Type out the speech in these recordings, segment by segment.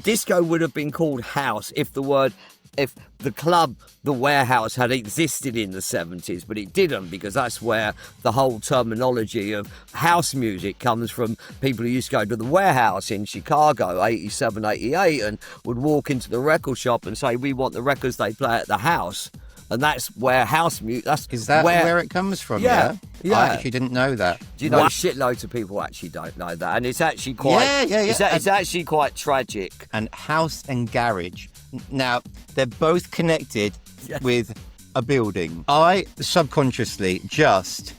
Disco would have been called house if the club, the Warehouse, had existed in the 70s, but it didn't, because that's where the whole terminology of house music comes from. People who used to go to the Warehouse in Chicago, 87, 88, and would walk into the record shop and say, we want the records they play at the house. And that's where house music... Is that where it comes from? Yeah. I actually didn't know that. Do you know, shitloads of people actually don't know that, and it's actually quite... Yeah. It's actually quite tragic. And house and garage. Now, they're both connected with a building. I subconsciously just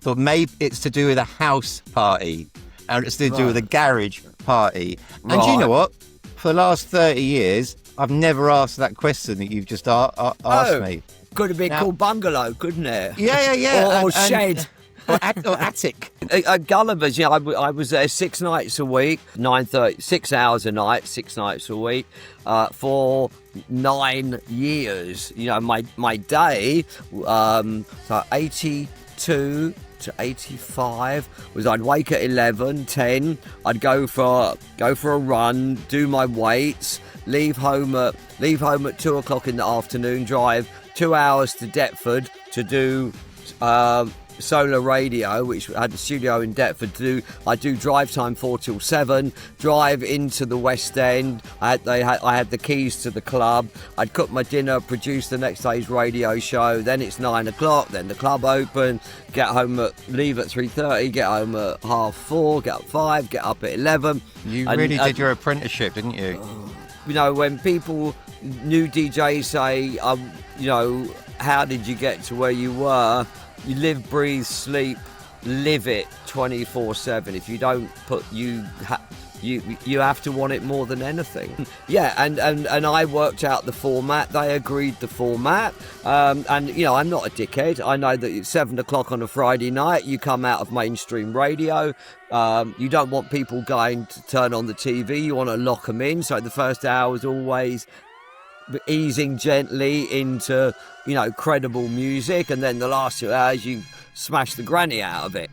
thought maybe it's to do with a house party, and it's to do with a garage party. And do you know what? For the last 30 years, I've never asked that question that you've just asked me. Could have been called bungalow, couldn't it? Yeah. Or shed. Or attic. At Gulliver's, I was there 6 nights a week, 6 hours a night, 6 nights a week, for 9 years. My day, so 82 to 85 was I'd wake at 11, 10, I'd go for a run, do my weights, leave home at 2 o'clock in the afternoon, drive 2 hours to Deptford to do solar radio, which had a studio in Deptford. I do drive time 4 till 7, drive into the West End. I had the keys to the club. I'd cook my dinner, produce the next day's radio show. Then it's 9 o'clock, then the club open, leave at 3:30, get home at 3:30, get up 5, get up at 11. You really did your apprenticeship, didn't you? When people, new DJs say, how did you get to where you were? You live, breathe, sleep, live it 24/7. If you don't you have to want it more than anything. Yeah, and I worked out the format. They agreed the format. And I'm not a dickhead. I know that it's 7 o'clock on a Friday night. You come out of mainstream radio. You don't want people going to turn on the TV. You want to lock them in. So the first hour was always easing gently into, credible music, and then the last 2 hours you smash the granny out of it.